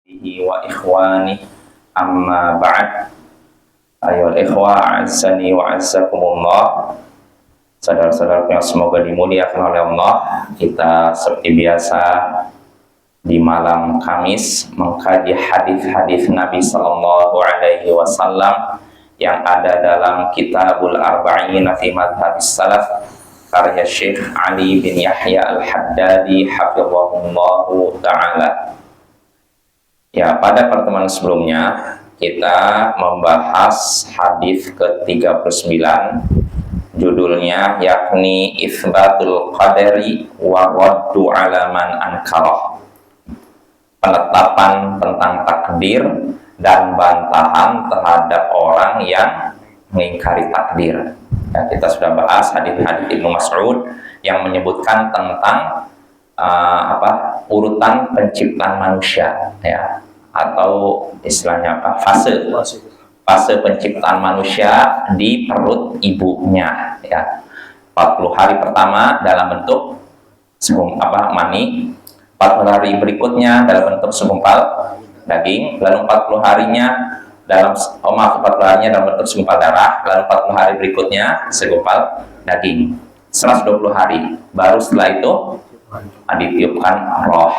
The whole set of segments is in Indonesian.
wa ikhwani amma ba'd. Ayolah ikhwah, azani wa azzakumullah. Saudara-saudara yang semoga dimuliakan oleh Allah, kita seperti biasa di malam Kamis mengkaji hadis-hadis Nabi Sallallahu Alaihi Wasallam yang ada dalam Kitabul Arba'in fi Madhabis Salaf karya Syekh Ali bin Yahya Al-Haddadi hafizahullahu ta'ala. Ya, pada pertemuan sebelumnya kita membahas hadis ke-39, judulnya yakni Itsbatul Qadari wa Raddu 'ala man ankarah. Penetapan tentang takdir dan bantahan terhadap orang yang mengingkari takdir. Ya, kita sudah bahas hadis-hadis Ibnu Mas'ud yang menyebutkan tentang urutan penciptaan manusia, ya, atau istilahnya fase penciptaan manusia di perut ibunya, ya. 40 hari pertama dalam bentuk mani, 40 hari berikutnya dalam bentuk segumpal daging, lalu 40 harinya dalam 40 harinya dalam bentuk segumpal darah, lalu 40 hari berikutnya segumpal daging. 120 hari baru setelah itu ditiupkan roh.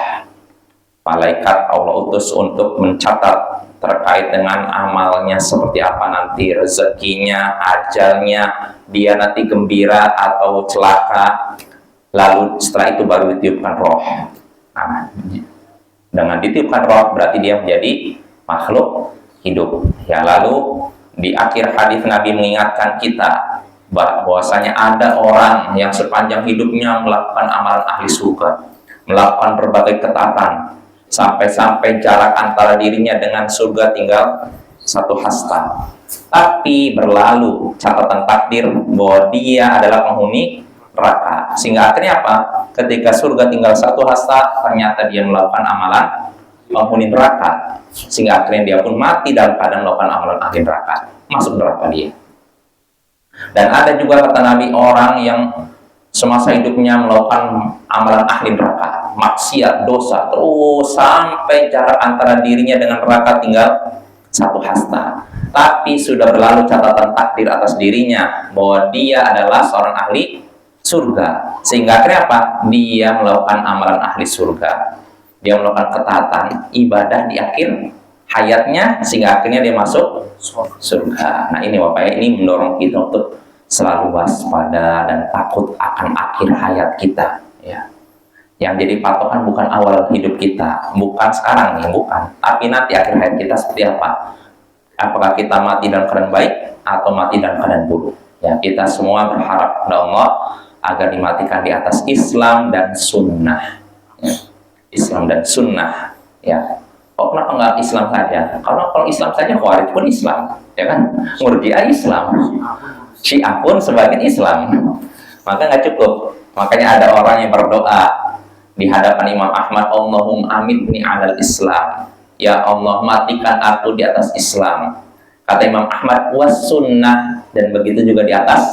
Malaikat Allah utus untuk mencatat terkait dengan amalnya seperti apa nanti, rezekinya, ajalnya, dia nanti gembira atau celaka. Lalu setelah itu baru ditiupkan roh. Nah, dengan ditiupkan roh berarti dia menjadi makhluk hidup. Ya, lalu di akhir hadis Nabi mengingatkan kita bahwasanya ada orang yang sepanjang hidupnya melakukan amalan ahli surga, melakukan berbagai ketaatan, sampai-sampai jarak antara dirinya dengan surga tinggal 1 hasta. Tapi berlalu catatan takdir bahwa dia adalah penghuni neraka. Sehingga akhirnya apa? Ketika surga tinggal 1 hasta, ternyata dia melakukan amalan penghuni neraka. Sehingga akhirnya dia pun mati dalam keadaan melakukan amalan ahli neraka. Masuk neraka dia. Dan ada juga kata Nabi orang yang semasa hidupnya melakukan amalan ahli neraka, maksiat, dosa, terus sampai jarak antara dirinya dengan neraka tinggal 1 hasta. Tapi sudah berlalu catatan takdir atas dirinya bahwa dia adalah seorang ahli surga. Sehingga akhirnya apa? Dia melakukan amalan ahli surga. Dia melakukan ketaatan, ibadah di akhir hayatnya, sehingga akhirnya dia masuk surga. Nah, ini Bapak ya, ini mendorong kita untuk selalu waspada dan takut akan akhir hayat kita, ya. Yang jadi patokan bukan awal hidup kita, bukan sekarang, ya, bukan. Tapi nanti akhir hayat kita seperti apa? Apakah kita mati dalam keadaan baik atau mati dalam keadaan buruk? Ya, kita semua berharap kepada Allah agar dimatikan di atas Islam dan Sunnah. Ya. Islam dan Sunnah, ya. Kok kenapa nggak Islam saja? Kalau Islam saja, Khawarij pun Islam, ya kan? Murji'ah Islam, Syiah pun sebagian Islam, maka nggak cukup. Makanya ada orang yang berdoa di hadapan Imam Ahmad, Allahumma amitni alal Islam, ya Allah matikan aku di atas Islam. Kata Imam Ahmad, was sunnah, dan begitu juga di atas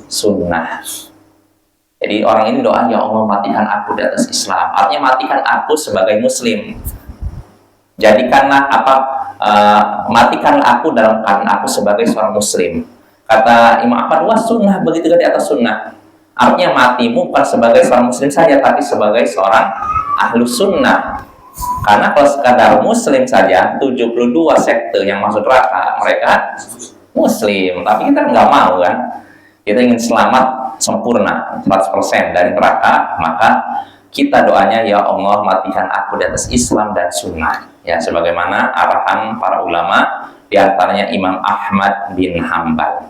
sunnah. Jadi orang ini doa, ya Allah matikan aku di atas Islam, artinya matikan aku sebagai Muslim. Jadikanlah matikanlah aku dalam keadaan aku sebagai seorang Muslim. Kata Imam Ahmad, was sunnah, begitu juga di atas sunnah. Artinya matimu bukan sebagai seorang Muslim saja, tapi sebagai seorang ahlu sunnah. Karena kalau sekadar Muslim saja, 72 sekte yang masuk neraka, mereka Muslim. Tapi kita nggak mau kan? Kita ingin selamat sempurna 100% dari neraka, maka kita doanya, ya Allah matikan aku di atas Islam dan sunnah. Ya, sebagaimana arahan para ulama, diantaranya Imam Ahmad bin Hambal.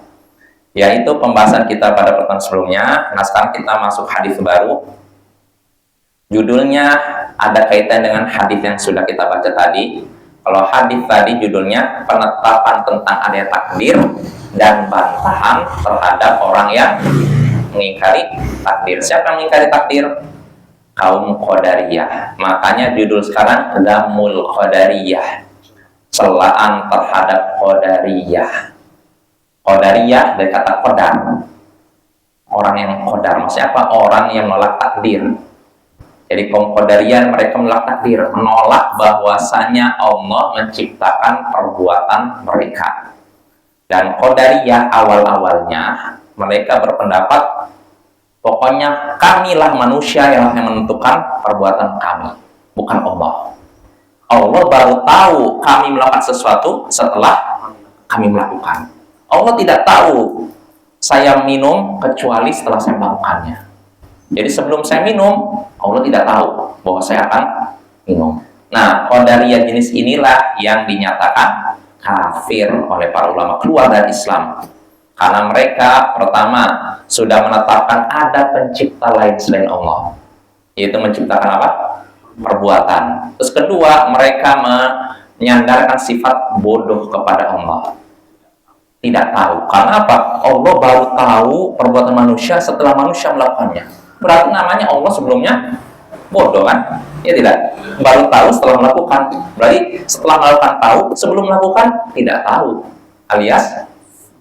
Ya, itu pembahasan kita pada pertemuan sebelumnya. Nah, sekarang kita masuk hadis baru. Judulnya ada kaitan dengan hadis yang sudah kita baca tadi. Kalau hadis tadi judulnya penetapan tentang adanya takdir dan bantahan terhadap orang yang mengingkari takdir. Siapa yang mengingkari takdir? Kaum Qadariyah. Makanya judul sekarang Dhammul Qadariyah, celaan terhadap Qadariyah. Qadariyah dari kata qadar, orang yang qadar, maksudnya apa? Orang yang menolak takdir. Jadi kaum Qadariyah mereka menolak takdir, menolak bahwasanya Allah menciptakan perbuatan mereka. Dan Qadariyah awal-awalnya mereka berpendapat pokoknya kamilah manusia yang menentukan perbuatan kami, bukan Allah. Allah baru tahu kami melakukan sesuatu setelah kami melakukan. Allah tidak tahu saya minum kecuali setelah saya melakukannya. Jadi sebelum saya minum, Allah tidak tahu bahwa saya akan minum. Nah, Qadariyah jenis inilah yang dinyatakan kafir oleh para ulama, keluar dari Islam. Karena mereka pertama sudah menetapkan ada pencipta lain selain Allah, yaitu menciptakan apa? Perbuatan. Terus kedua, mereka menyandarkan sifat bodoh kepada Allah. Tidak tahu. Karena apa? Allah baru tahu perbuatan manusia setelah manusia melakukannya. Berarti namanya Allah sebelumnya bodoh kan? Ya tidak. Baru tahu setelah melakukan. Berarti setelah melakukan tahu, sebelum melakukan tidak tahu. Alias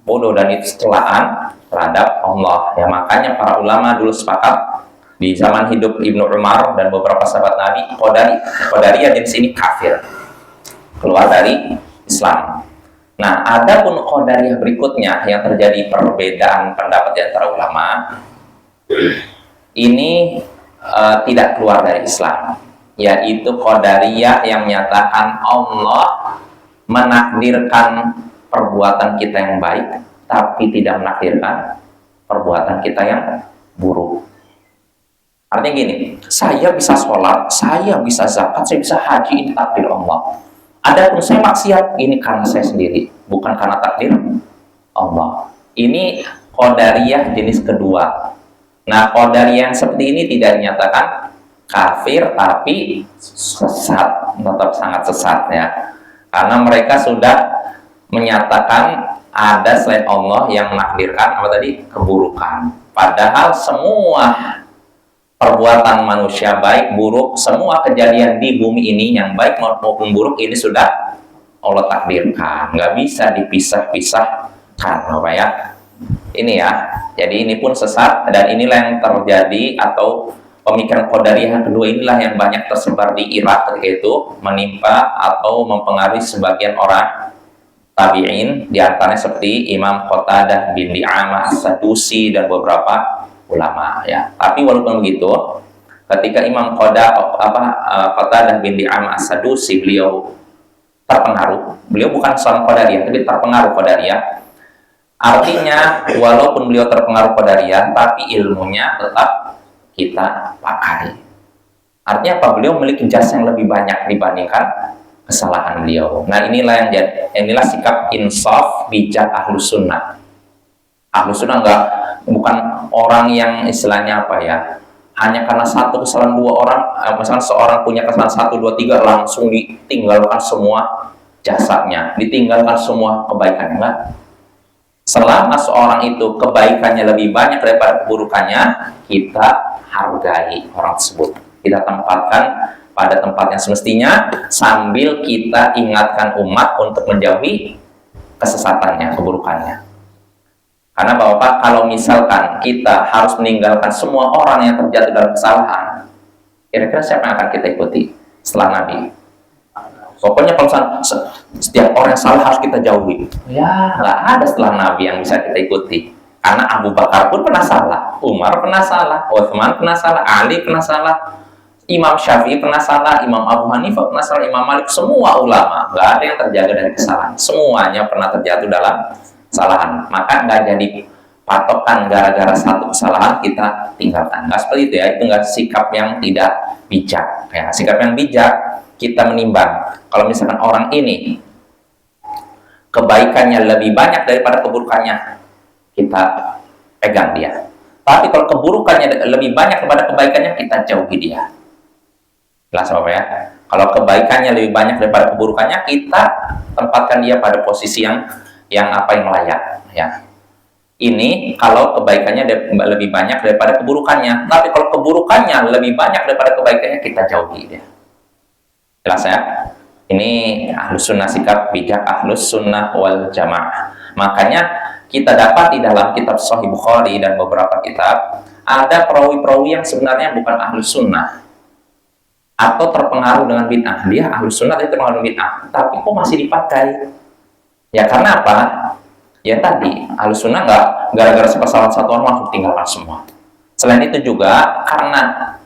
bodoh, dan itu celaan terhadap Allah. Ya makanya para ulama dulu sepakat di zaman hidup Ibnu Umar dan beberapa sahabat Nabi, Qadariyah jenis ini kafir, keluar dari Islam. Nah, adapun Qadariyah berikutnya yang terjadi perbedaan pendapat di antara ulama, ini tidak keluar dari Islam, yaitu Qadariyah yang menyatakan Allah menakdirkan perbuatan kita yang baik, tapi tidak menakdirkan perbuatan kita yang buruk. Artinya gini, saya bisa sholat, saya bisa zakat, saya bisa haji, ini takdir Allah. Adapun saya maksiat, ini karena saya sendiri, bukan karena takdir Allah. Ini Qadariyah jenis kedua. Nah, Qadariyah yang seperti ini tidak dinyatakan kafir, tapi sesat, tetap sangat sesat ya. Karena mereka sudah menyatakan ada selain Allah yang menakdirkan apa tadi? Keburukan. Padahal semua perbuatan manusia baik buruk, semua kejadian di bumi ini yang baik maupun buruk ini sudah Allah takdirkan, nggak bisa dipisah-pisahkan, apa ya? Ini ya, jadi ini pun sesat, dan inilah yang terjadi atau pemikiran Qadariyah kedua inilah yang banyak tersebar di Irak ketika itu, menimpa atau mempengaruhi sebagian orang tabi'in, diantaranya seperti Imam Qatadah bin Di'amah As-Sadusi dan beberapa ulama ya. Tapi walaupun begitu, ketika Imam Qatadah bin Di'amah As-Sadusi beliau terpengaruh, beliau bukan seorang Qadariyah tapi terpengaruh Qadariyah. Artinya walaupun beliau terpengaruh Qadariyah, tapi ilmunya tetap kita pakai. Artinya apa? Beliau memiliki jasa yang lebih banyak dibandingkan kesalahan beliau. Nah, inilah sikap insaf bijak ahlus sunnah. Ahlus sunnah bukan orang yang istilahnya apa ya, hanya karena satu kesalahan dua orang, misalnya seorang punya kesalahan 1, 2, 3 langsung ditinggalkan semua jasanya, ditinggalkan semua kebaikannya. Enggak. Selama seorang itu kebaikannya lebih banyak daripada keburukannya, kita hargai orang tersebut, kita tempatkan pada tempat yang semestinya, sambil kita ingatkan umat untuk menjauhi kesesatannya, keburukannya. Karena Bapak, kalau misalkan kita harus meninggalkan semua orang yang terjatuh dalam kesalahan, kira-kira siapa yang akan kita ikuti setelah Nabi? Pokoknya kalau setiap orang yang salah harus kita jauhi. Ya, nggak ada setelah Nabi yang bisa kita ikuti. Karena Abu Bakar pun pernah salah, Umar pernah salah, Utsman pernah salah, Ali pernah salah, Imam Syafi'i pernah salah, Imam Abu Hanifah pernah salah, Imam Malik, semua ulama, nggak ada yang terjaga dari kesalahan. Semuanya pernah terjatuh dalam kesalahan. Maka nggak jadi patokan gara-gara satu kesalahan kita tinggalkan. Nggak seperti itu ya, itu nggak sikap yang tidak bijak. Ya, sikap yang bijak, kita menimbang. Kalau misalkan orang ini kebaikannya lebih banyak daripada keburukannya, kita pegang dia. Tapi kalau keburukannya lebih banyak daripada kebaikannya, kita jauhi dia. Jelas apa ya? Kalau kebaikannya lebih banyak daripada keburukannya, kita tempatkan dia pada posisi yang layak ya. Ini kalau kebaikannya lebih banyak daripada keburukannya. Tapi kalau keburukannya lebih banyak daripada kebaikannya, kita jauhi dia. Jelas ya? Ini ahlus sunnah, sikap bijak ahlus sunnah wal jamaah. Makanya kita dapat di dalam kitab Sahih Bukhari dan beberapa kitab, ada perawi-perawi yang sebenarnya bukan ahlus sunnah, atau terpengaruh dengan bid'ah. Dia ahlus sunnah tapi terpengaruh dengan bid'ah, tapi kok masih dipakai? Ya karena apa? Ya tadi, ahlus sunnah nggak gara-gara kesalahan satu orang langsung tinggalkan semua. Selain itu juga karena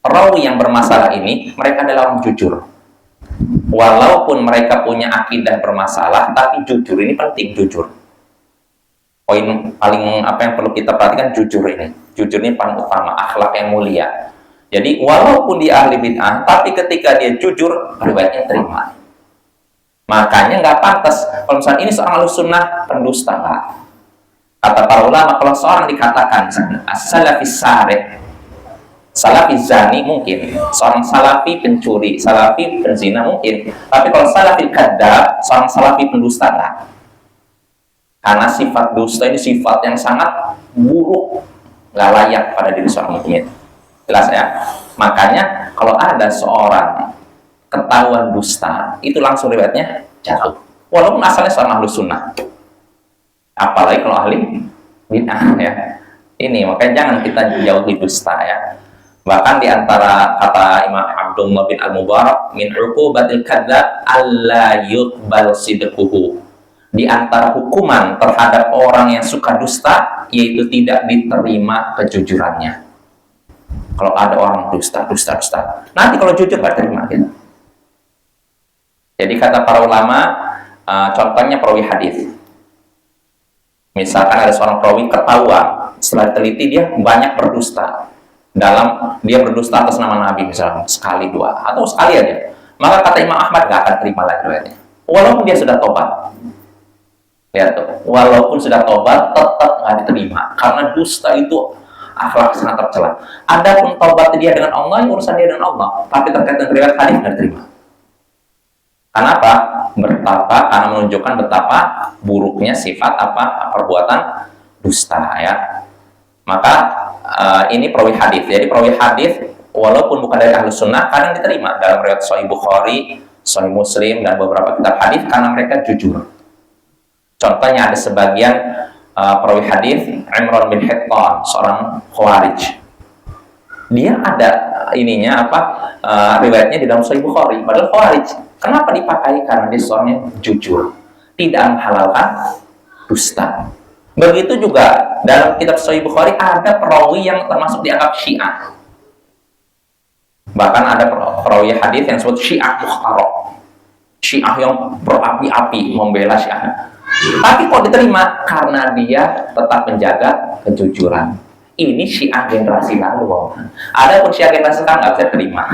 perawi yang bermasalah ini mereka adalah orang jujur. Walaupun mereka punya akidah bermasalah, tapi jujur ini penting, jujur. Poin paling apa yang perlu kita perhatikan, jujur ini. Jujur ini paling utama, akhlak yang mulia. Jadi walaupun dia ahli bid'ah, tapi ketika dia jujur, riwayatnya terima. Makanya nggak pantas kalau misalnya ini seorang ahlus sunnah pendusta, nggak. Kata para ulama, kalau seorang dikatakan as-salafis sarih, salafi zani mungkin, seorang salafi pencuri, salafi penzina mungkin, tapi kalau salafi kadzdzab, seorang salafi pendusta nggak. Karena sifat dusta ini sifat yang sangat buruk, nggak layak pada diri seorang mukmin. Jelas ya? Makanya kalau ada seorang ketahuan dusta, itu langsung riwayatnya jatuh. Walaupun asalnya seorang ahlus sunnah. Apalagi kalau ahli bid'ah ya. Ini makanya jangan kita jauhi dusta ya. Bahkan di antara kata Imam Abdullah bin Al-Mubarak, min uqubatil kadzdzab alla yuqbal sidquhu. Di antara hukuman terhadap orang yang suka dusta, yaitu tidak diterima kejujurannya. Kalau ada orang dusta, nanti kalau jujur nggak terima gitu. Jadi kata para ulama, contohnya perawi hadis. Misalkan ada seorang perawi ketahuan, setelah teliti dia banyak berdusta. Dia berdusta atas nama Nabi misalnya sekali dua atau sekali aja, maka kata Imam Ahmad nggak akan terima lagi riwayatnya. Walaupun dia sudah tobat. Lihat tuh, walaupun sudah tobat tetap nggak diterima karena dusta itu akhlak sangat tercela. Adapun tobat dia dengan Allah, urusan dia dengan Allah, tapi terkait dengan riwayat hadis nggak diterima. Kenapa? Karena menunjukkan betapa buruknya sifat perbuatan dusta ya. Maka ini perawi hadis. Jadi perawi hadis walaupun bukan dari ahlus sunnah kadang diterima dalam riwayat Sahih Bukhari, Sahih Muslim dan beberapa kitab hadis karena mereka jujur. Contohnya ada sebagian perawi hadis Imran bin Hittan, seorang Khawarij. Dia ada riwayatnya di dalam Sahih Bukhari. Padahal Khawarij. Kenapa dipakai? Karena dia seorang yang jujur, tidak menghalalkan dusta. Begitu juga dalam kitab Sahih Bukhari ada perawi yang termasuk dianggap Syiah. Bahkan ada perawi hadis yang disebut Syiah Mukhtarok. Syiah yang berapi-api membela Syiah. Tapi kok diterima? Karena dia tetap menjaga kejujuran. Ini Syiah generasi lalu. Ada pun Syiah generasi sekarang nggak bisa terima.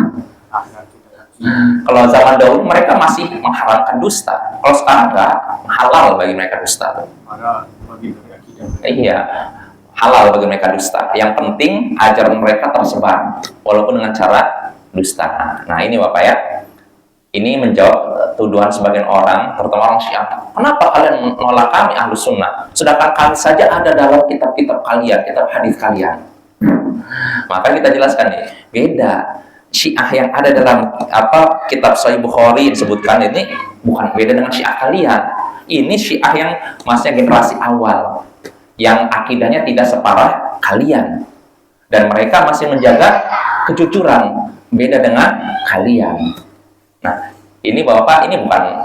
Kalau zaman dahulu mereka masih mengharamkan dusta. Kalau sekarang nggak, halal bagi mereka dusta. Iya, halal bagi mereka dusta. Yang penting ajaran mereka tersebar, walaupun dengan cara dusta. Nah ini Bapak ya. Ini menjawab tuduhan sebagian orang, terutama orang Syiah. Kenapa kalian menolak kami ahlus sunnah? Sedangkan kami saja ada dalam kitab-kitab kalian, kitab hadis kalian. Maka kita jelaskan nih, beda. Syiah yang ada dalam kitab Sahih Bukhari disebutkan ini bukan beda dengan Syiah kalian. Ini Syiah yang masih generasi awal, yang akidahnya tidak separah kalian, dan mereka masih menjaga kejujuran, beda dengan kalian. Nah, ini Bapak, ini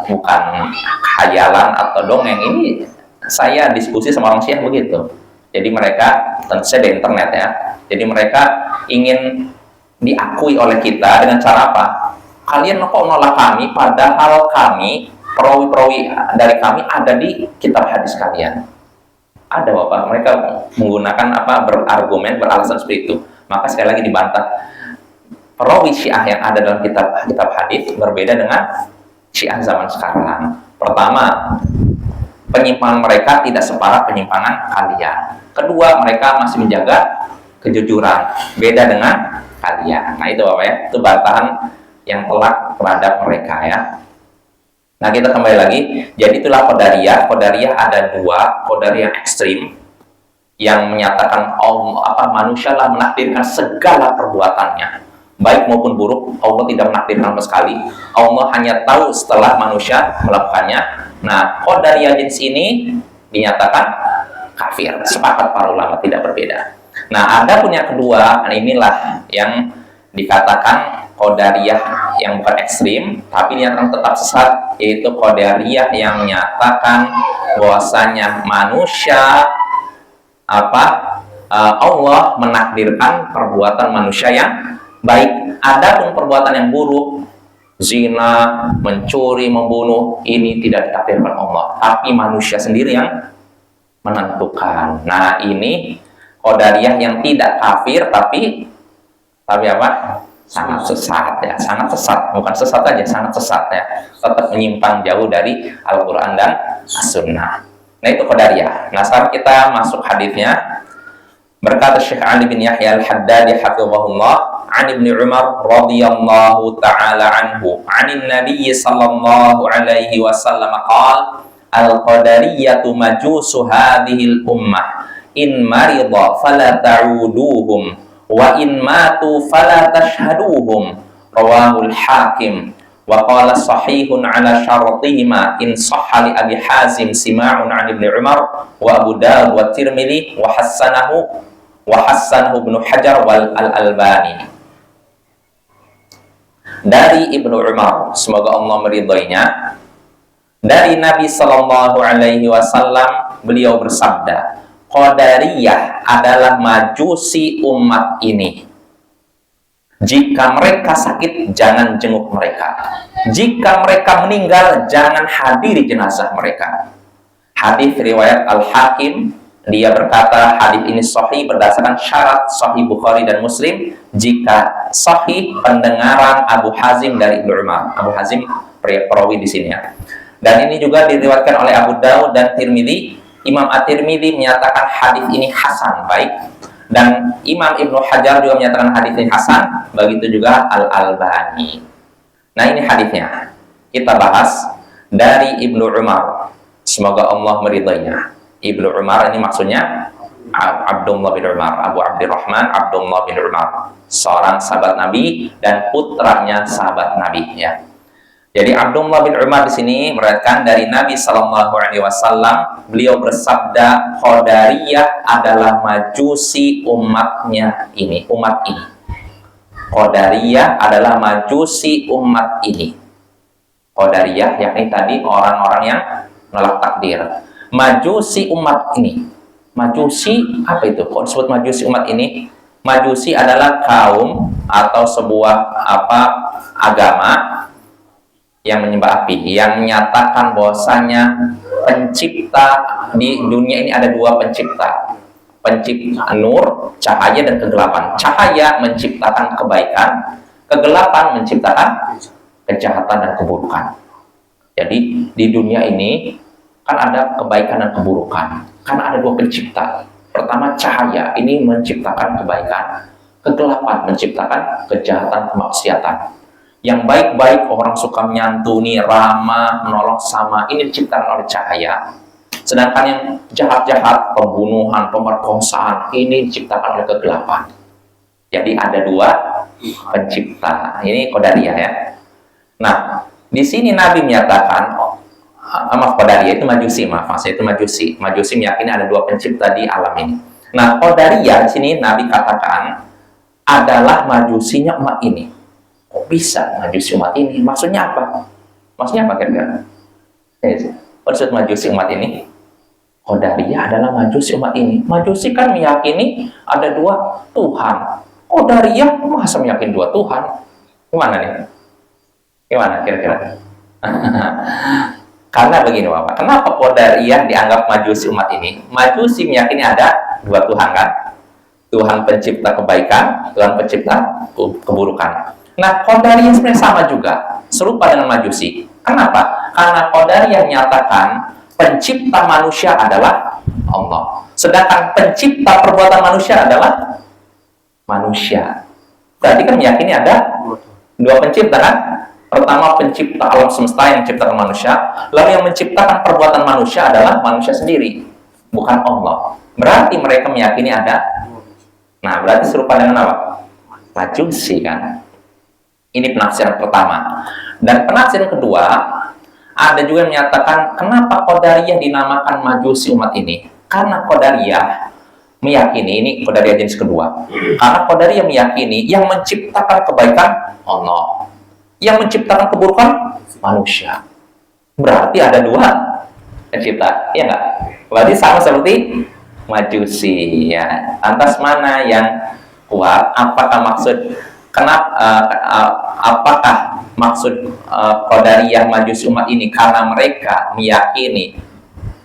bukan khayalan atau dongeng. Ini saya diskusi sama orang Syiah begitu. Jadi mereka, tentu saja di internet ya. Jadi mereka ingin diakui oleh kita dengan cara apa? Kalian kok nolak kami, padahal kami, perawi-perawi dari kami ada di kitab hadis kalian. Ada Bapak, mereka menggunakan berargumen, beralasan seperti itu. Maka sekali lagi dibantah. Perawi Syiah yang ada dalam kitab hadis berbeda dengan Syiah zaman sekarang. Pertama, penyimpangan mereka tidak separah penyimpangan kalian. Kedua, mereka masih menjaga kejujuran, beda dengan kalian. Nah itu Bapak ya, itu bantahan yang telak terhadap mereka ya. Nah kita kembali lagi, jadi itulah Qadariyah. Qadariyah ada dua, Qadariyah ekstrim yang menyatakan manusia lah menakdirkan segala perbuatannya, baik maupun buruk. Allah tidak menakdirkan sama sekali. Allah hanya tahu setelah manusia melakukannya. Nah Qadariyah jenis ini dinyatakan kafir. Sepakat para ulama, tidak berbeda. Nah, ada pun yang kedua, inilah yang dikatakan Qadariyah yang bukan ekstrim, tapi dinyatakan tetap sesat, yaitu Qadariyah yang menyatakan bahwasanya manusia Allah menakdirkan perbuatan manusia yang baik. Adapun perbuatan yang buruk, zina, mencuri, membunuh, ini tidak ditakdirkan Allah, tapi manusia sendiri yang menentukan. Nah, ini Qadariyah yang tidak kafir, tapi apa? Sangat sesat ya, sangat sesat, bukan sesat aja, sangat sesat ya, tetap menyimpang jauh dari Al-Quran dan As-Sunnah. Nah, itu Qadariyah. Nah, sekarang kita masuk hadisnya. Berkata Syekh Ali bin Yahya Al-Haddadi hafizahullah, an Ibnu Umar radhiyallahu ta'ala anhu, anin Nabi sallallahu alaihi wasallam qala, al-qadariyatu majusu hadhil ummah, in marida fala ta'uduhum wa in matu fala tashhaduhum, rawahul Hakim wa qala sahihun ala syartihima in sahha li Abi Hazim sima'un an Ibnu Umar wa Abu Dawud wa Tirmidzi wa hassanahu Ibnu Hajar wal Al-Albani. Dari Ibnu Umar, semoga Allah meridhoinya, dari Nabi sallallahu alaihi wasallam, beliau bersabda, Qadariyah adalah majusi umat ini. Jika mereka sakit, jangan jenguk mereka. Jika mereka meninggal, jangan hadiri jenazah mereka. Hadis riwayat Al-Hakim, dia berkata hadis ini sahih berdasarkan syarat sahih Bukhari dan Muslim. Jika sahih pendengaran Abu Hazim dari Ibnu Umar. Abu Hazim perawi di sini ya. Dan ini juga diriwayatkan oleh Abu Dawud dan Tirmidzi. Imam At-Tirmidzi menyatakan hadis ini hasan, baik. Dan Imam Ibnu Hajar juga menyatakan hadis ini hasan, begitu juga Al-Albani. Nah, ini hadisnya. Kita bahas dari Ibnu Umar. Semoga Allah meridhoinya. Ibnu Umar ini maksudnya Abdullah bin Umar, Abu Abdurrahman Abdullah bin Umar, seorang sahabat Nabi dan putranya sahabat Nabi ya. Jadi Abdullah bin Umar di sini meriwayatkan dari Nabi Sallallahu Alaihi Wasallam, beliau bersabda, Qadariyah adalah majusi umatnya ini, umat ini. Qadariyah adalah majusi umat ini. Qadariyah yakni tadi orang-orang yang menolak takdir. Majusi umat ini. Majusi apa itu? Kok disebut majusi umat ini? Majusi adalah kaum atau sebuah agama yang menyembah api, yang menyatakan bahwasanya pencipta di dunia ini ada dua pencipta. Pencipta nur, cahaya dan kegelapan. Cahaya menciptakan kebaikan, kegelapan menciptakan kejahatan dan keburukan. Jadi di dunia ini kan ada kebaikan dan keburukan. Karena ada dua pencipta. Pertama cahaya, ini menciptakan kebaikan. Kegelapan menciptakan kejahatan, kemaksiatan. Yang baik-baik orang suka menyantuni, ramah, menolong sama, ini diciptakan oleh cahaya. Sedangkan yang jahat-jahat, pembunuhan, pemerkosaan, ini diciptakan oleh kegelapan. Jadi ada dua pencipta. Ini Qadariyah ya. Nah, di sini Nabi menyatakan, Qadariyah itu majusi, itu majusi. Majusi meyakini ada dua pencipta di alam ini. Nah, Qadariyah di sini Nabi katakan adalah majusinya umat ini. Kok bisa majusi umat ini? Maksudnya apa? Maksudnya apa kira-kira? Maksud majusi umat ini? Qadariyah adalah majusi umat ini. Majusi kan meyakini ada dua Tuhan. Qadariyah masa meyakini dua Tuhan? Gimana nih? Gimana kira-kira? Karena begini Bapak, kenapa Qadariyah dianggap majusi umat ini? Majusi meyakini ada dua Tuhan kan? Tuhan pencipta kebaikan, Tuhan pencipta keburukan. Nah, Qadariyah sebenarnya sama juga, serupa dengan majusi. Kenapa? Karena Qadariyah menyatakan pencipta manusia adalah Allah. Sedangkan pencipta perbuatan manusia adalah manusia. Berarti kan meyakini ada dua pencipta kan? Pertama pencipta alam semesta yang menciptakan manusia, lalu yang menciptakan perbuatan manusia adalah manusia sendiri, bukan Allah. Berarti mereka meyakini ada. Nah, berarti serupa dengan apa? Majusi kan? Ini penafsiran pertama. Dan penafsiran kedua, ada juga yang menyatakan kenapa Qadariyah dinamakan majusi umat ini? Karena Qadariyah meyakini, ini Qadariyah jenis kedua. Karena Qadariyah meyakini yang menciptakan kebaikan Allah, yang menciptakan keburukan manusia. Berarti ada dua pencipta, ya enggak? Berarti sama seperti Majusi, ya. Lantas mana yang kuat? Apakah maksud Qadariyah Majusi umat ini karena mereka meyakini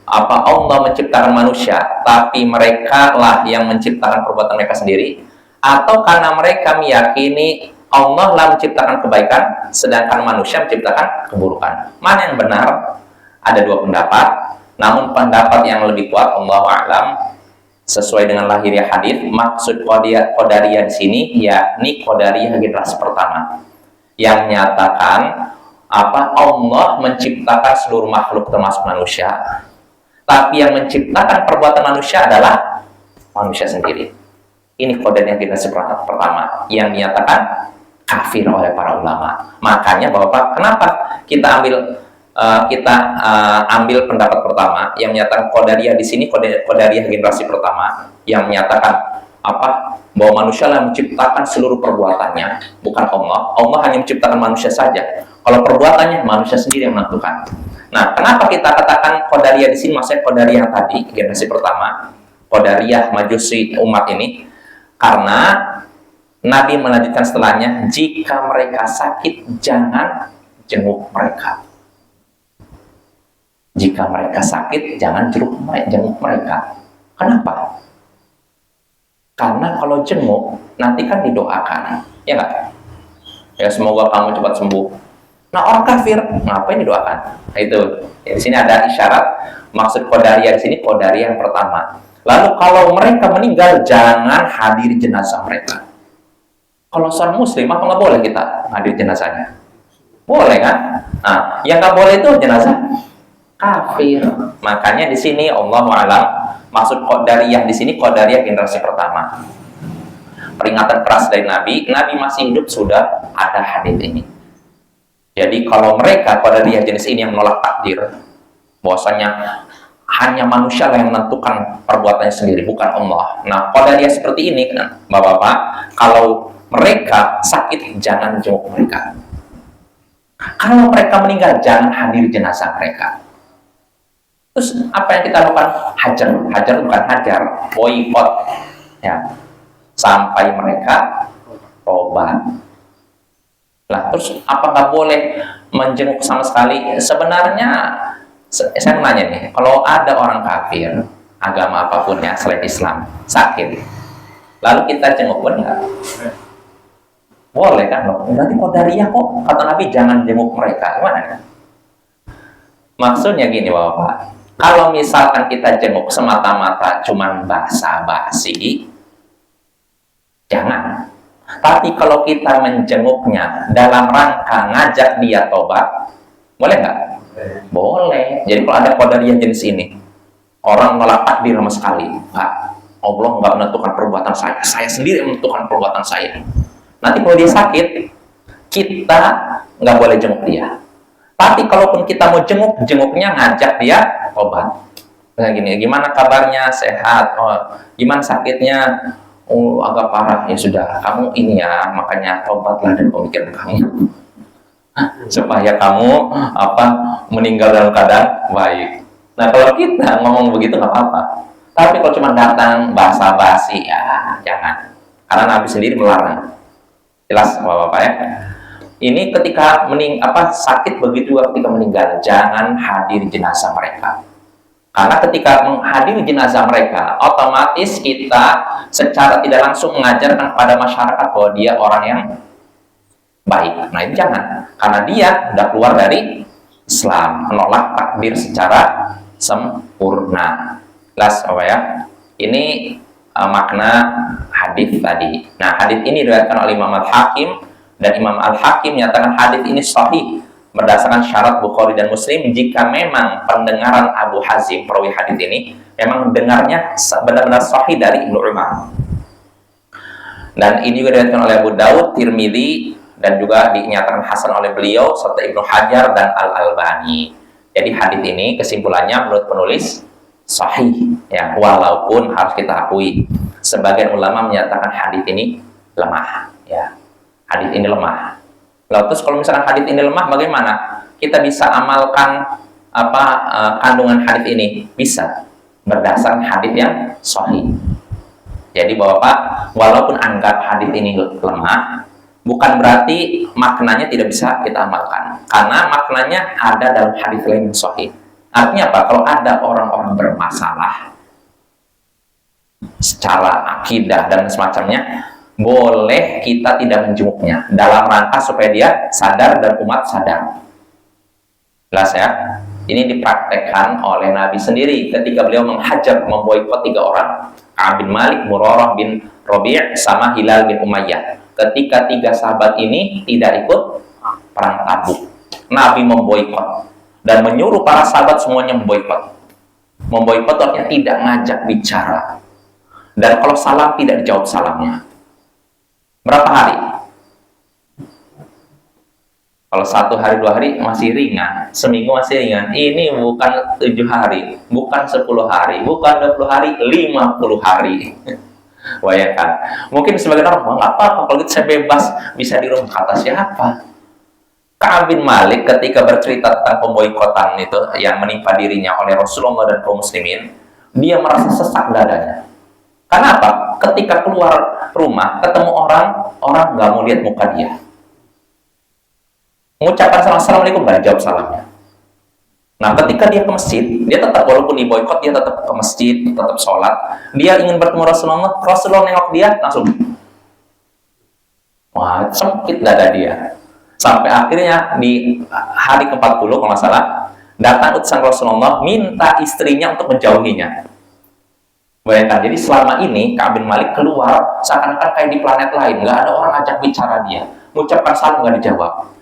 Allah menciptakan manusia, tapi mereka lah yang menciptakan perbuatan mereka sendiri, atau karena mereka meyakini Allah lah menciptakan kebaikan, sedangkan manusia menciptakan keburukan? Mana yang benar? Ada dua pendapat, namun pendapat yang lebih kuat, Allahu a'lam, sesuai dengan lahiriah hadis, maksud Qadariyah di sini yakni Qadariyah generasi pertama, yang menyatakan Allah menciptakan seluruh makhluk termasuk manusia, tapi yang menciptakan perbuatan manusia adalah manusia sendiri. Ini Qadariyah generasi pertama yang dinyatakan kafir oleh para ulama. Makanya Bapak, kenapa kita ambil pendapat pertama yang menyatakan Qadariyah di sini, Qadariyah generasi pertama yang menyatakan bahwa manusia lah menciptakan seluruh perbuatannya, bukan Allah. Allah hanya menciptakan manusia saja. Kalau perbuatannya manusia sendiri yang menentukan. Nah, kenapa kita katakan Qadariyah di sini, maksudnya Qadariyah yang tadi generasi pertama, Qadariyah Majusi umat ini? Karena Nabi melanjutkan setelahnya, jika mereka sakit, jangan jenguk mereka. Jika mereka sakit, jangan jenguk mereka. Kenapa? Karena kalau jenguk, nanti kan didoakan. Ya nggak? Ya, semoga kamu cepat sembuh. Nah, orang kafir, ngapain didoakan? Nah, itu. Ya, di sini ada isyarat, maksud Qadariyah di sini, Qadariyah yang pertama. Lalu kalau mereka meninggal, jangan hadiri jenazah mereka. Kalau seorang muslim, apa nggak boleh kita hadir jenazahnya? Boleh kan? Nah, yang nggak boleh itu jenazah kafir. Makanya di sini Allahu a'lam, maksud Qadariyah di sini Qadariyah generasi pertama. Peringatan keras dari Nabi masih hidup sudah ada hadis ini. Jadi kalau mereka Qadariyah jenis ini yang menolak takdir, bahwasanya hanya manusia yang menentukan perbuatannya sendiri, bukan Allah. Nah, Qadariyah seperti ini, Bapak-bapak, kalau mereka sakit, jangan jenguk mereka. Kalau mereka meninggal, jangan hadir jenazah mereka. Terus apa yang kita lakukan? Hajar bukan hajar, boykot, ya, sampai mereka tobat. Lah, terus apa nggak boleh menjenguk sama sekali? Sebenarnya saya menanya nih, kalau ada orang kafir, agama apapun ya selain Islam, sakit, lalu kita jenguk pun nggak? Boleh kan loh? Berarti Qadariyah kok kata Nabi jangan jenguk mereka. Gimana kan? Maksudnya gini Bapak, kalau misalkan kita jenguk semata-mata cuman basa-basi, jangan. Tapi kalau kita menjenguknya dalam rangka ngajak dia tobat, boleh nggak? Boleh. Jadi kalau ada Qadariyah jenis ini, orang nolak takdir sama sekali, nggak, Allah nggak menentukan perbuatan saya sendiri yang menentukan perbuatan saya. Nanti kalau dia sakit, kita nggak boleh jenguk dia. Tapi kalaupun kita mau jenguknya ngajak dia obat. Nah, gini, gimana kabarnya? Sehat? Oh, gimana sakitnya? Oh, agak parah. Ya sudah, kamu ini ya, makanya obatlah dari pemikiran kamu. Supaya kamu meninggal dalam keadaan baik. Nah, kalau kita ngomong begitu nggak apa-apa. Tapi kalau cuma datang basa-basi, ya jangan. Karena Nabi sendiri melarang. Jelas Bapak-bapak ya. Ini ketika sakit, begitu juga ketika meninggal, jangan hadir jenazah mereka. Karena ketika menghadiri jenazah mereka, otomatis kita secara tidak langsung mengajarkan kepada masyarakat bahwa dia orang yang baik. Nah, itu jangan. Karena dia sudah keluar dari Islam, menolak takdir secara sempurna. Jelas Bapak ya. Ini makna hadis tadi. Nah, hadis ini diriwayatkan oleh Imam Al-Hakim, dan Imam Al-Hakim menyatakan hadis ini sahih berdasarkan syarat Bukhari dan Muslim jika memang pendengaran Abu Hazim perawi hadis ini memang dengarnya benar-benar sahih dari Ibnu Umar. Dan ini juga diriwayatkan oleh Abu Daud, Tirmidzi, dan juga dinyatakan hasan oleh beliau serta Ibnu Hajar dan Al-Albani. Jadi hadis ini kesimpulannya menurut penulis sahih ya, walaupun harus kita akui sebagian ulama menyatakan hadis ini lemah ya, hadis ini lemah. Lalu terus kalau misalkan hadis ini lemah, bagaimana kita bisa amalkan kandungan hadis ini? Bisa berdasarkan hadis yang sahih. Jadi Bapak, walaupun anggap hadis ini lemah, bukan berarti maknanya tidak bisa kita amalkan, karena maknanya ada dalam hadis lain yang sahih. Artinya apa? Kalau ada orang-orang bermasalah secara akidah dan semacamnya, boleh kita tidak menjenguknya dalam rangka supaya dia sadar dan umat sadar. Jelas ya? Ini dipraktekkan oleh Nabi sendiri ketika beliau menghajar, memboikot 3 orang, Ka'ab bin Malik, Murarah bin Rabi', sama Hilal bin Umayyah. Ketika 3 sahabat ini tidak ikut perang Tabuk, Nabi memboikot dan menyuruh para sahabat semuanya memboikot. Memboikot artinya tidak ngajak bicara, dan kalau salam tidak dijawab salamnya. Berapa hari? Kalau 1 hari 2 hari masih ringan, seminggu masih ringan. Ini bukan 7 hari, bukan 10 hari, bukan 20 hari, 50 hari. Bayangkan. Mungkin sebagian orang, nggak apa-apa kalau gitu saya bebas, bisa di rumah. Kata siapa? Ka'ab bin Malik ketika bercerita tentang pemboikotan itu yang menimpa dirinya oleh Rasulullah dan kaum muslimin, dia merasa sesak dadanya. Karena apa? Ketika keluar rumah, ketemu orang nggak mau lihat muka dia. Mengucapkan salam, assalamualaikum, nggak dijawab salamnya. Nah, ketika dia ke masjid, dia tetap, walaupun diboikot, dia tetap ke masjid, tetap sholat. Dia ingin bertemu Rasulullah nengok dia, langsung. Wah, sempit dada dia. Sampai akhirnya di hari ke-40, kalau nggak salah, datang utusan Rasulullah, minta istrinya untuk menjauhinya. Bayangkan, jadi selama ini Ka'ab bin Malik keluar seakan-akan kayak di planet lain, nggak ada orang ajak bicara dia, mengucapkan salam nggak dijawab.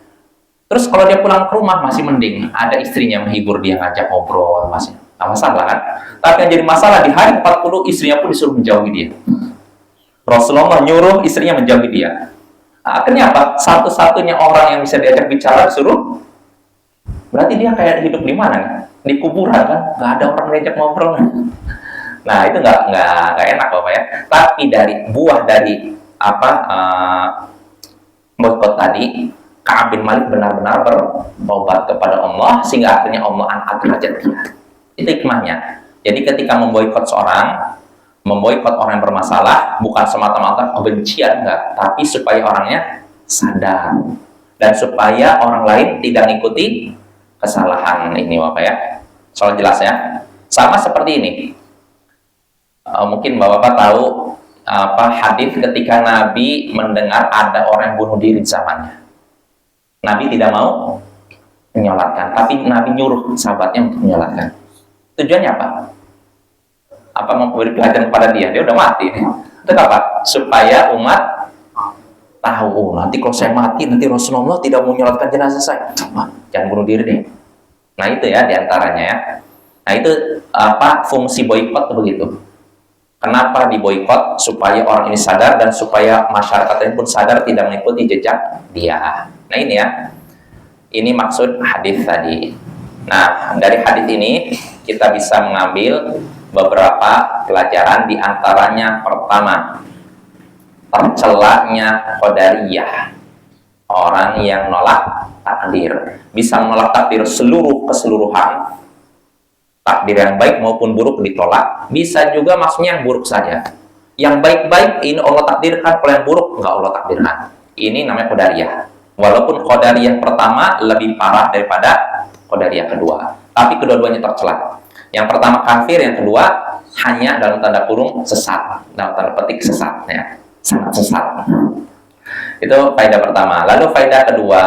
Terus kalau dia pulang ke rumah masih mending, ada istrinya menghibur dia, ngajak ngobrol, masih nggak masalah kan? Tapi yang jadi masalah di hari 40 istrinya pun disuruh menjauhi dia. Rasulullah nyuruh istrinya menjauhi dia. Nah, akhirnya apa? Satu-satunya orang yang bisa diajak bicara disuruh. Berarti dia kayak hidup di mana? Di kuburan kan? Nggak ada orang diajak ngobrol. Nah, itu nggak enak Bapak ya. Tapi dari buah dari boikot tadi, Ka'ab bin Malik benar-benar bertobat kepada Allah sehingga akhirnya Allah angkat derajat dia. Itu hikmahnya. Jadi ketika memboikot memboikot orang yang bermasalah bukan semata-mata kebencian, enggak, tapi supaya orangnya sadar dan supaya orang lain tidak mengikuti kesalahan ini Bapak ya. Soal jelas ya. Sama seperti ini. Mungkin Bapak tahu hadis ketika Nabi mendengar ada orang yang bunuh diri di zamannya. Nabi tidak mau menyolatkan, tapi Nabi nyuruh sahabatnya untuk menyolatkan. Tujuannya apa? Apa memberi pelajaran kepada dia? Dia udah mati. Itu apa? Supaya umat tahu, nanti kalau saya mati, nanti Rasulullah tidak mau menyolatkan jenazah saya. Jangan bunuh diri deh. Nah itu ya diantaranya ya. Nah itu fungsi boikot begitu. Kenapa diboikot? Supaya orang ini sadar dan supaya masyarakat ini pun sadar tidak mengikuti jejak dia. Nah ini ya, ini maksud hadis tadi. Nah dari hadis ini kita bisa mengambil beberapa pelajaran, di antaranya pertama, tercelaknya qadariyah, orang yang nolak takdir, bisa menolak takdir keseluruhan, takdir yang baik maupun buruk ditolak. Bisa juga maksudnya yang buruk saja. Yang baik-baik ini Allah takdirkan, kalau yang buruk nggak Allah takdirkan. Ini namanya qadariyah. Walaupun qadariyah pertama lebih parah daripada qadariyah kedua, tapi kedua-duanya tercela. Yang pertama kafir, yang kedua hanya dalam tanda kurung sesat, dalam tanda petik sesat ya, sangat sesat. Itu faedah pertama. Lalu faedah kedua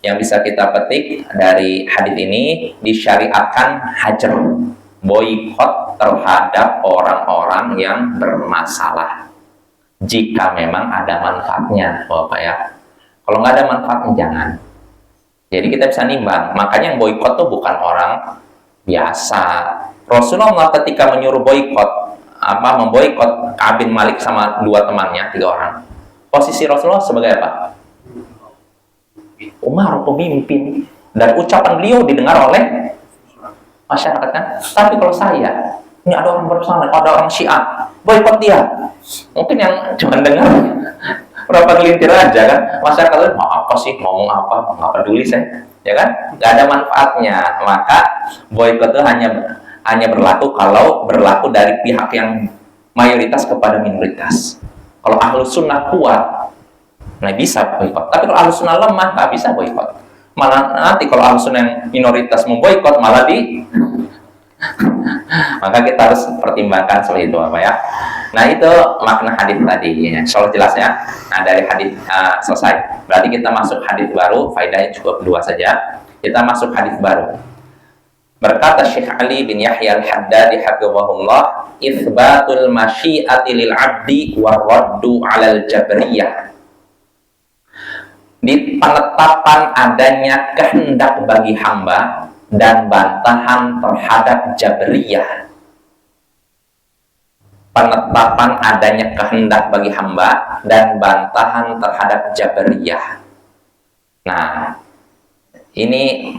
yang bisa kita petik dari hadis ini, disyariatkan hajar, boikot terhadap orang-orang yang bermasalah jika memang ada manfaatnya Bapak ya. Kalau nggak ada manfaatnya jangan. Jadi kita bisa nimbang. Makanya yang boikot tuh bukan orang biasa. Rasulullah ketika menyuruh boikot, memboikot Ka'ab bin Malik sama 2 temannya, 3 orang. Posisi Rasulullah sebagai apa? Umar, pemimpin. Dan ucapan beliau didengar oleh masyarakat kan. Tapi kalau saya, ini ada orang bersama, ada orang Syiah, boikot dia. Mungkin yang cuma dengar berapa gelintir aja kan, masyarakat mau apa sih, ngomong apa, nggak peduli saya, ya kan, nggak ada manfaatnya. Maka boikot itu hanya berlaku kalau berlaku dari pihak yang mayoritas kepada minoritas. Kalau ahlus sunnah kuat, nah bisa boikot. Tapi kalau ahlus sunnah lemah, nggak bisa boikot. Malah nanti kalau ahlus sunnah yang minoritas memboikot, malah maka kita harus pertimbangkan seperti itu, apa ya. Nah, itu makna hadis tadi ya. Insyaallah jelas ya. Nah, dari hadis selesai. Berarti kita masuk hadis baru, faedahnya cukup 2 saja. Kita masuk hadis baru. Berkata Syekh Ali bin Yahya Al-Haddadi hafizahullah, "Itsbatul masyiati lil 'abdi wa raddu 'alal jabriyah." Di penetapan adanya kehendak bagi hamba dan bantahan terhadap Jabriyah. Penetapan adanya kehendak bagi hamba dan bantahan terhadap Jabriyah. Nah, ini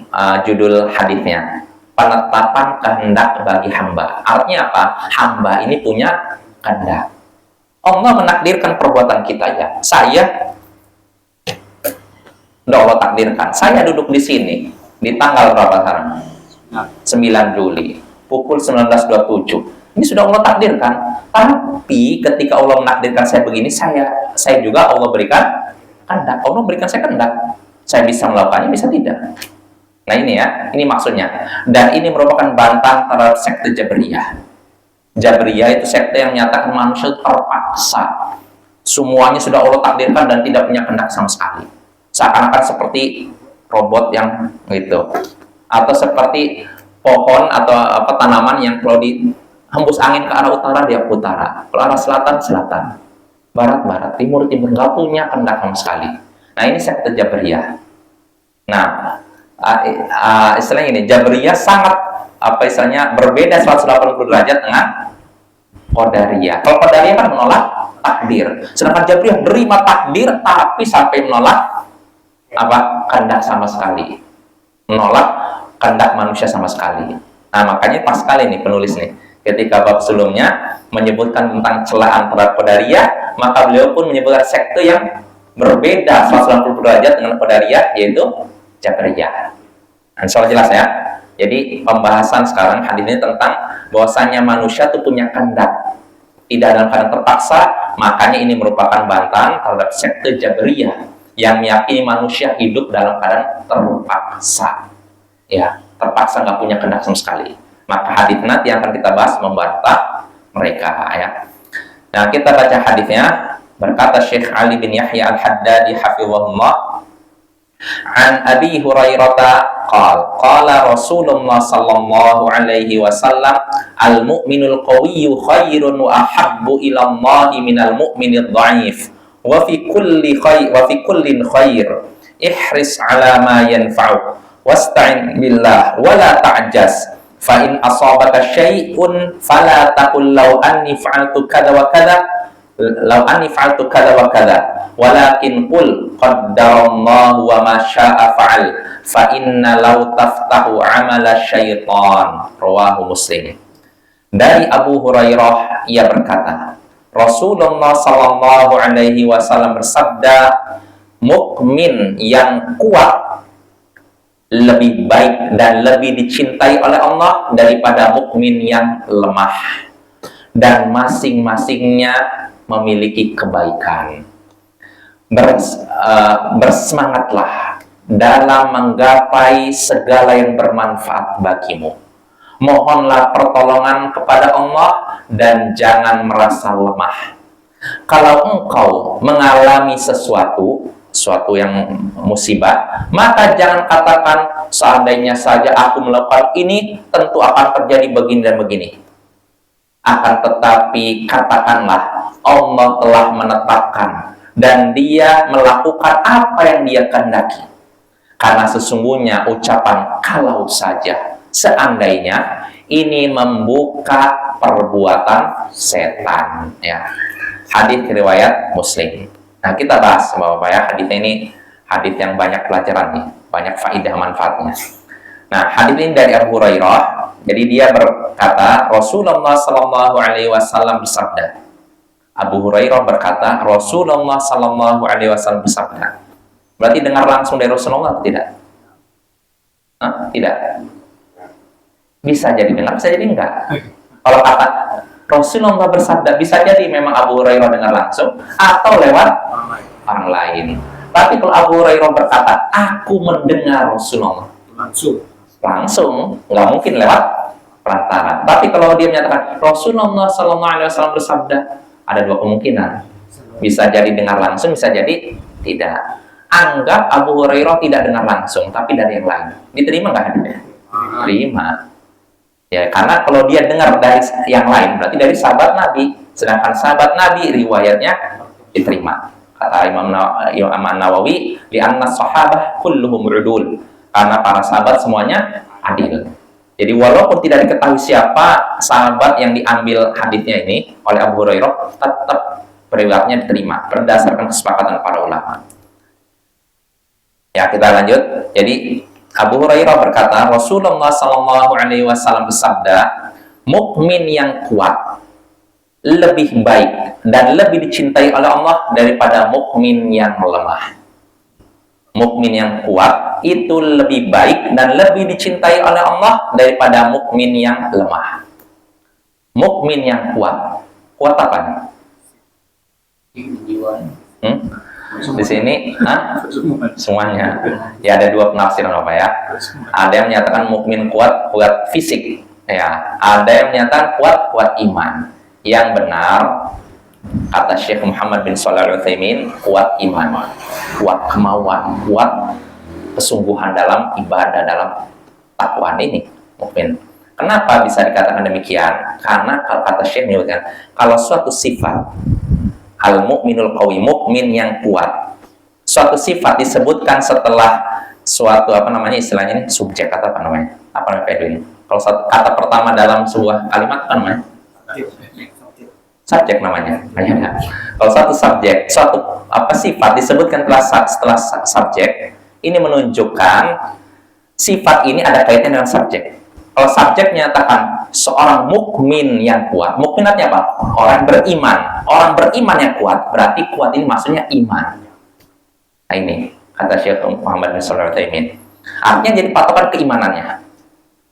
judul hadisnya. Penetapan kehendak bagi hamba. Artinya apa? Hamba ini punya kehendak. Allah menakdirkan perbuatan kita ya. Saya udah Allah takdirkan. Saya duduk di sini di tanggal berapa sekarang? 9 Juli pukul 19.27. Ini sudah Allah takdirkan. Tapi ketika Allah menakdirkan saya begini, saya juga Allah berikan kehendak. Allah berikan saya kehendak. Saya bisa melakukannya, bisa tidak. Nah ini ya, ini maksudnya. Dan ini merupakan bantahan terhadap sekte Jabriyah. Jabriyah itu sekte yang menyatakan manusia terpaksa. Semuanya sudah Allah takdirkan dan tidak punya kehendak sama sekali. Seakan-akan seperti robot yang gitu, atau seperti pohon atau tanaman yang kalau dihembus angin ke arah utara dia utara, ke arah selatan selatan, barat barat, timur timur, nggak punya kehendak sama sekali. Nah ini sekte Jabriyah. Nah istilahnya ini Jabriyah sangat istilahnya berbeda 180 derajat dengan Qadariyah. Kalau Qadariyah kan menolak takdir, sedangkan Jabriyah menerima takdir tapi sampai menolak kehendak sama sekali, menolak kehendak manusia sama sekali. Nah makanya pas sekali nih penulis nih, ketika bab sebelumnya menyebutkan tentang celaan terhadap Qadariyah, maka beliau pun menyebutkan sekte yang berbeda 180 derajat dengan Qadariyah, yaitu Jabriyah. Nah, insyaallah jelas ya. Jadi pembahasan sekarang hadis ini tentang bahwasanya manusia itu punya kehendak, tidak dalam keadaan terpaksa. Makanya ini merupakan bantahan terhadap sekte Jabriyah yang meyakini manusia hidup dalam keadaan terpaksa, ya, terpaksa nggak punya kehendak sama sekali. Maka hadis nanti yang akan kita bahas membantah mereka, ya. Nah, kita baca hadisnya. Berkata Syekh Ali bin Yahya Al-Haddadi hafizahullah, an Abi Hurairah qala Rasulullah sallallahu alaihi wasallam, al-mu'minul qawiyyu khairun wa ahabbu ila Allah minal mu'minid dha'if. Wa fi kullin khair, ihris ala ma yanfa'u wasta'in billah wa la ta'jaz, fa in asabaka syai'un fala taqul law anni fa'altu kadza wa kadza, walakin qul qaddarallahu wa ma syaa fa'al, fa inna law taftahu amala syaitan. Rawahu Muslim. Dari Abu Hurairah ia berkata, Rasulullah Sallallahu Alaihi Wasallam bersabda, mukmin yang kuat lebih baik dan lebih dicintai oleh Allah daripada mukmin yang lemah, dan masing-masingnya memiliki kebaikan. Bersemangatlah dalam menggapai segala yang bermanfaat bagimu. Mohonlah pertolongan kepada Allah dan jangan merasa lemah. Kalau engkau mengalami sesuatu yang musibah, maka jangan katakan seandainya saja aku melakukan ini tentu akan terjadi begini dan begini. Akan tetapi katakanlah Allah telah menetapkan dan Dia melakukan apa yang Dia kehendaki. Karena sesungguhnya ucapan kalau saja, seandainya, ini membuka perbuatan setan, ya. Hadis riwayat Muslim. Nah, kita bahas Bapak ya, hadis ini hadis yang banyak pelajaran nih, banyak faedah manfaatnya. Nah, hadis ini dari Abu Hurairah Jadi dia berkata, Rasulullah Sallallahu Alaihi Wasallam bersabda. Abu Hurairah berkata, Rasulullah Sallallahu Alaihi Wasallam bersabda. Berarti dengar langsung dari Rasulullah atau tidak? Hah? Tidak. Bisa jadi dengar, bisa jadi enggak. Kalau kata Rasulullah bersabda, bisa jadi memang Abu Hurairah dengar langsung atau lewat orang lain. Tapi kalau Abu Hurairah berkata, aku mendengar Rasulullah langsung, nggak mungkin lewat perantara. Tapi kalau dia menyatakan Rasulullah Sallallahu Alaihi Wasallam bersabda, ada dua kemungkinan. Bisa jadi dengar langsung, bisa jadi tidak. Anggap Abu Hurairah tidak dengar langsung, tapi dari yang lain. Diterima nggak hadisnya? Terima. Ya, karena kalau dia dengar dari yang lain, berarti dari sahabat Nabi. Sedangkan sahabat Nabi riwayatnya diterima. Kata Imam Nawawi, li'anna sahabah kulluhum udul. Karena para sahabat semuanya adil. Jadi walaupun tidak diketahui siapa sahabat yang diambil hadisnya ini oleh Abu Hurairah, tetap riwayatnya diterima berdasarkan kesepakatan para ulama. Ya, kita lanjut. Jadi Abu Hurairah berkata, Rasulullah Sallallahu Alaihi Wasallam bersabda, mukmin yang kuat lebih baik dan lebih dicintai oleh Allah daripada mukmin yang lemah. Mukmin yang kuat itu lebih baik dan lebih dicintai oleh Allah daripada mukmin yang lemah. Mukmin yang kuat, kuat apa nih? Di sini, semuanya. Ya, ada dua penafsiran apa ya? Ada yang menyatakan mukmin kuat, kuat fisik. Ya, ada yang menyatakan kuat, kuat iman. Yang benar, kata Syekh Muhammad bin Shalih Al-Utsaimin, kuat iman, kuat kemauan, kuat kesungguhan dalam ibadah, dalam takwaan ini mukmin. Kenapa bisa dikatakan demikian? Karena kalau kata Syekh menyebutkan, kalau suatu sifat al-mu'minul qawi, mukmin yang kuat, suatu sifat disebutkan setelah suatu apa namanya istilahnya ini subjek atau apa namanya? Apa namanya ini? Kalau satu kata pertama dalam sebuah kalimat apa namanya? Subjek namanya. Kalau satu subjek, suatu apa sifat disebutkan setelah subjek, ini menunjukkan sifat ini ada kaitannya dengan subjek. Kalau subjek menyatakan seorang mukmin yang kuat, mukmin artinya apa? Orang beriman. Orang beriman yang kuat, berarti kuat ini maksudnya iman. Nah ini kata Syekh Muhammad bin Shalih Al-Utsaimin. Artinya jadi patokan keimanannya.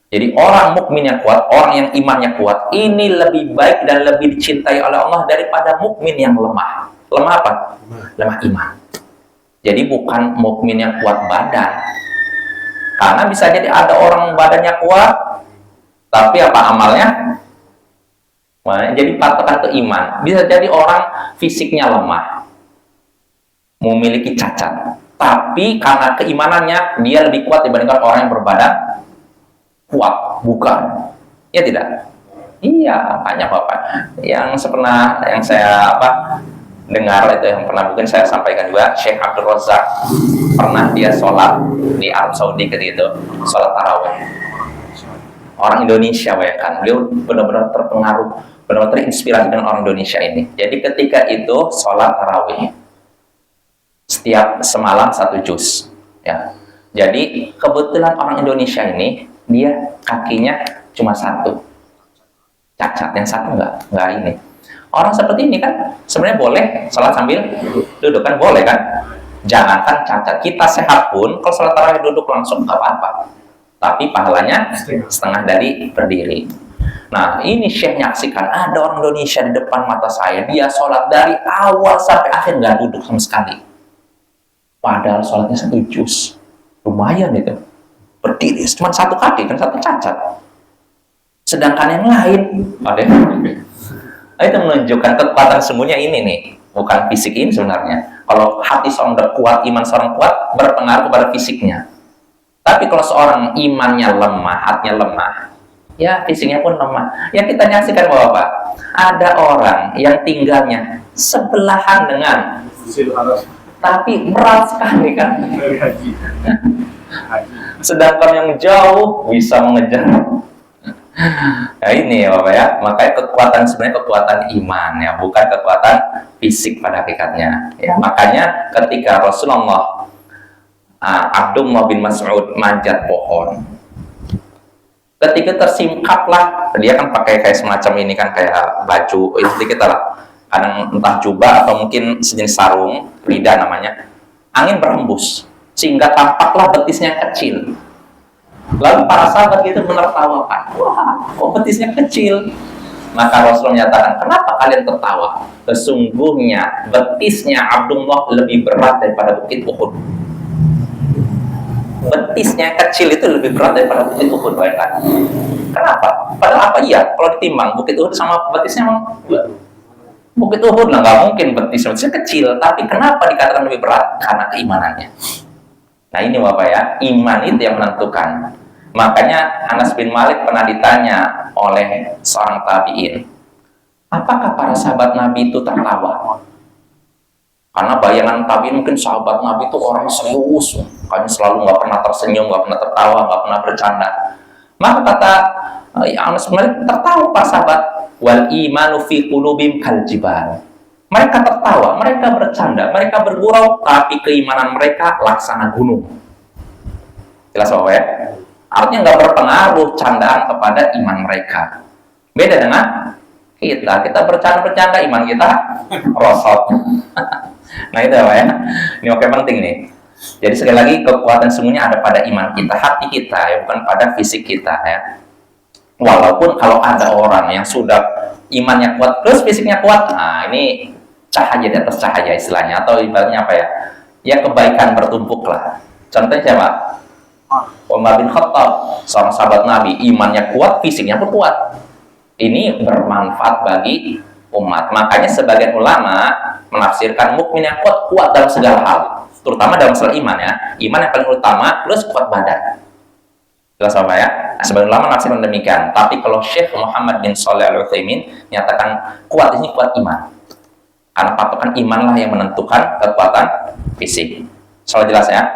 Jadi orang mukmin yang kuat, orang yang imannya kuat, ini lebih baik dan lebih dicintai oleh Allah daripada mukmin yang lemah. Lemah apa? Lemah iman. Jadi bukan mukmin yang kuat badan. Karena bisa jadi ada orang badannya kuat, tapi apa amalnya? Nah, jadi patokan ke iman. Bisa jadi orang fisiknya lemah, memiliki cacat, tapi karena keimanannya dia lebih kuat dibandingkan orang yang berbadan kuat, bukan? Ya tidak? Iya, banyak Bapak. Yang saya dengar itu yang pernah mungkin saya sampaikan juga, Syekh Abdul Razak pernah dia sholat di Arab Saudi ketika itu, sholat tarawih. Orang Indonesia bayangkan, beliau benar-benar terpengaruh, benar-benar terinspirasi dengan orang Indonesia ini. Jadi ketika itu sholat tarawih, setiap semalam 1 juz, ya. Jadi kebetulan orang Indonesia ini dia kakinya cuma 1, cacat, yang 1 enggak ini. Orang seperti ini kan sebenarnya boleh sholat sambil duduk kan, boleh kan? Jangankan cacat, kita sehat pun kalau sholat tarawih duduk langsung nggak apa-apa, tapi pahalanya setengah dari berdiri. Nah ini Syekh nyaksikan ada orang Indonesia di depan mata saya, dia sholat dari awal sampai akhir nggak duduk sama sekali, padahal sholatnya 1 juz, lumayan itu, berdiri cuma 1 kaki kan 1 cacat, sedangkan yang lain ada. Nah, itu menunjukkan kekuatan semuanya ini nih, bukan fisik ini sebenarnya. Kalau hati seorang kuat, iman seorang kuat berpengaruh kepada fisiknya. Tapi kalau seorang imannya lemah, hatinya lemah, ya fisiknya pun lemah. Yang kita nyaksikan bahwa ada orang yang tinggalnya sebelahan dengan, tapi berat sekali kan. Sedangkan yang jauh bisa mengejar. Nah ini ya Bapak ya, makanya kekuatan sebenarnya kekuatan iman ya, bukan kekuatan fisik pada hakikatnya ya. Makanya ketika Rasulullah Abdullah bin Mas'ud manjat pohon, ketika ketika tersingkaplah, dia kan pakai kayak semacam ini kan, kayak baju itu sedikit lah, kadang entah jubah atau mungkin sejenis sarung, rida namanya. Angin berhembus sehingga tampaklah betisnya kecil. Lalu para sahabat itu menertawakan, wah, kok betisnya kecil? Maka Rasul menyatakan, kenapa kalian tertawa? Sesungguhnya betisnya Abdullah lebih berat daripada bukit Uhud. Betisnya kecil itu lebih berat daripada bukit Uhud, bayangkan. Kenapa? Padahal apa iya? Kalau ditimbang bukit Uhud sama betisnya, bukit Uhud lah, nggak mungkin betisnya kecil. Tapi kenapa dikatakan lebih berat? Karena keimanannya. Nah ini Bapak ya, iman itu yang menentukan. Makanya Anas bin Malik pernah ditanya oleh seorang tabi'in, apakah para sahabat Nabi itu tertawa? Karena bayangan tabi'in mungkin sahabat Nabi itu orang serius, makanya selalu nggak pernah tersenyum, nggak pernah tertawa, nggak pernah bercanda. Maka kata Anas bin Malik, tertawa para sahabat, wal imanu fi qulubihim kal jibal. Mereka tertawa, mereka bercanda, mereka bergurau, tapi keimanan mereka laksana gunung. Jelas Bapak ya? Artinya nggak berpengaruh candaan kepada iman mereka. Beda dengan kita bercanda-bercanda, iman kita rosot. Nah itu Bapak ya, ini oke penting nih. Jadi sekali lagi, kekuatan semuanya ada pada iman kita, hati kita ya, bukan pada fisik kita ya. Walaupun kalau ada orang yang sudah imannya kuat plus fisiknya kuat, nah ini cahaya di atas cahaya istilahnya, atau ibaratnya apa ya? Ya kebaikan bertumpuk lah. Contohnya siapa? Umar bin Khattab, seorang sahabat Nabi, imannya kuat, fisiknya pun kuat. Ini bermanfaat bagi umat. Makanya sebagian ulama menafsirkan mukmin yang kuat dalam segala hal, terutama dalam masalah iman ya. Iman yang paling utama plus kuat badan. Jelas apa ya? Nah, sebagian ulama menafsirkan demikian. Tapi kalau Syekh Muhammad bin Shalih Al-Utsaimin nyatakan kuat ini kuat iman. Karena patokan imanlah yang menentukan kekuatan fisik. Soal jelas ya.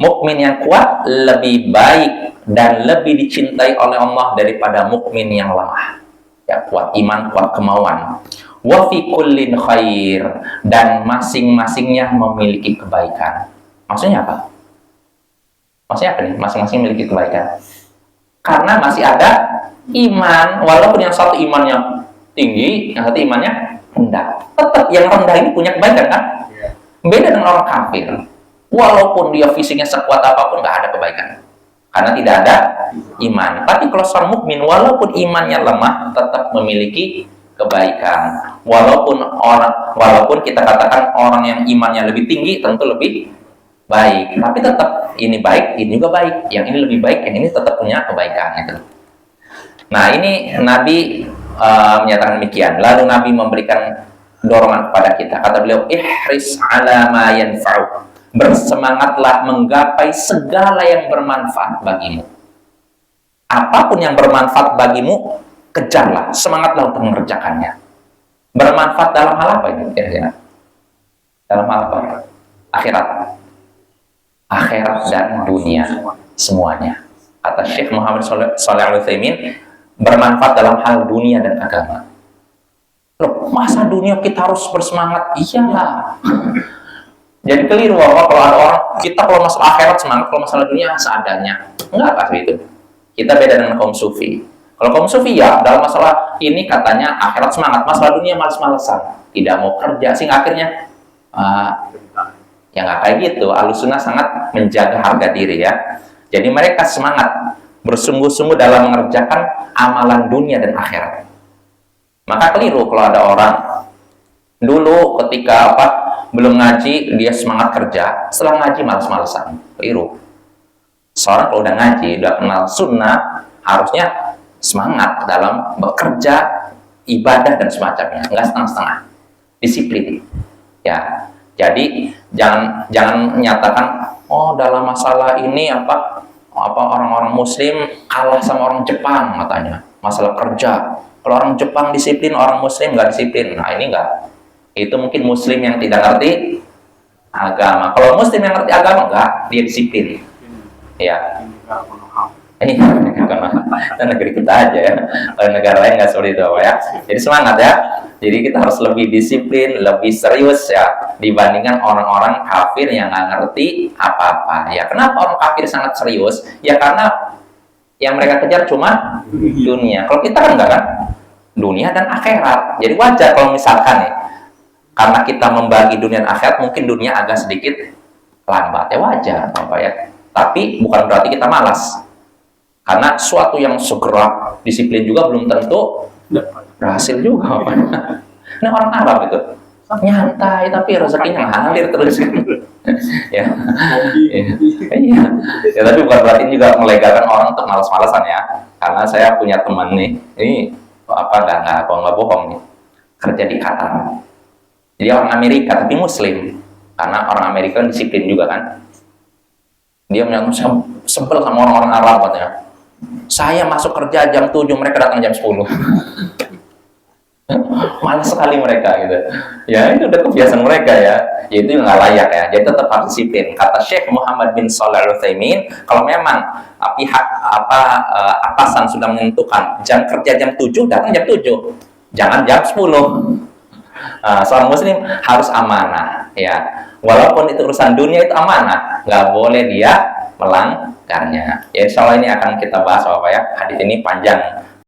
Mukmin yang kuat lebih baik dan lebih dicintai oleh Allah daripada mukmin yang lemah. Ya, kuat iman, kuat kemauan. Wa fi kullin khair, dan masing-masingnya memiliki kebaikan. Maksudnya apa? Maksudnya apa nih? Masing-masing memiliki kebaikan. Karena masih ada iman, walaupun yang satu imannya tinggi, yang satu imannya rendah. Tetap yang rendah ini punya kebaikan kan? Beda dengan orang kafir. Walaupun dia fisiknya sekuat apapun, nggak ada kebaikan. Karena tidak ada iman. Tapi kalau seorang mukmin, walaupun imannya lemah, tetap memiliki kebaikan. Walaupun kita katakan orang yang imannya lebih tinggi, tentu lebih baik. Tapi tetap ini baik, ini juga baik. Yang ini lebih baik, yang ini tetap punya kebaikan. Gitu. Nah ini Nabi menyatakan demikian. Lalu Nabi memberikan dorongan kepada kita. Kata beliau, ihris ala ma yanfa'u. Bersemangatlah menggapai segala yang bermanfaat bagimu. Apapun yang bermanfaat bagimu, kejarlah, semangatlah untuk mengerjakannya. Bermanfaat dalam hal apa ini? Kira-kira? Dalam hal apa? Akhirat dan dunia, semuanya. Kata Syekh Muhammad Shalih Al-Utsaimin, bermanfaat dalam hal dunia dan agama. Loh, masa dunia kita harus bersemangat? Iya. Jadi keliru bahwa kalau ada orang, kita kalau masalah akhirat semangat, kalau masalah dunia seadanya. Enggak pasti itu. Kita beda dengan kaum sufi. Kalau kaum sufi ya, dalam masalah ini katanya akhirat semangat, masalah dunia malas-malesan, tidak mau kerja, sehingga akhirnya ya nggak kayak gitu. Ahlussunnah sangat menjaga harga diri ya. Jadi mereka semangat, bersungguh-sungguh dalam mengerjakan amalan dunia dan akhirat. Maka keliru kalau ada orang dulu ketika belum ngaji, dia semangat kerja, setelah ngaji malas-malesan. Keliru. Seorang kalau udah ngaji, udah kenal sunnah, harusnya semangat dalam bekerja, ibadah, dan semacamnya. Enggak setengah-setengah. Disiplin. Ya. Jadi, jangan menyatakan, oh dalam masalah ini orang-orang muslim kalah sama orang Jepang, katanya. Masalah kerja. Kalau orang Jepang disiplin, orang muslim nggak disiplin. Nah, ini enggak. Itu mungkin muslim yang tidak ngerti agama. Kalau muslim yang ngerti agama, enggak, dia disiplin. Ya. Ini kan negeri kita aja ya. Kalau negara lain nggak seperti itu ya. Jadi semangat ya. Jadi kita harus lebih disiplin, lebih serius ya dibandingkan orang-orang kafir yang nggak ngerti apa-apa. Ya kenapa orang kafir sangat serius? Ya karena Yang mereka kejar cuma dunia. Kalau kita kan enggak kan? Dunia dan akhirat. Jadi wajar kalau misalkan nih, karena kita membagi dunia dan akhirat, mungkin dunia agak sedikit lambat. Ya wajar, Bapak ya. Tapi bukan berarti kita malas. Karena suatu yang segera disiplin juga belum tentu berhasil juga. Ini orang Arab itu nyantai tapi rezekinya hadir terus. Ya. Iya. Ya, tapi bukan berarti juga melegakan orang untuk malas-malasan ya. Karena saya punya teman nih, ini nggak bohong nih, kerja di Qatar. Jadi orang Amerika tapi Muslim. Karena orang Amerika disiplin juga kan. Dia menyatakan saya sebel sama orang-orang Arab katanya. Saya masuk kerja jam 7, mereka datang jam 10. Malas sekali mereka gitu. Ya itu udah kebiasaan mereka ya. Ya itu nggak layak ya. Jadi tetap harus disiplin. Kata Syekh Muhammad bin Shalih Al-Utsaimin, kalau memang pihak atasan sudah menentukan jam kerja jam 7, datang jam 7. Jangan jam 10. Seorang muslim harus amanah ya. Walaupun itu urusan dunia, itu amanah, nggak boleh dia melanggarnya. Ya, insya Allah ini akan kita bahas Bapak ya. Hadis ini panjang.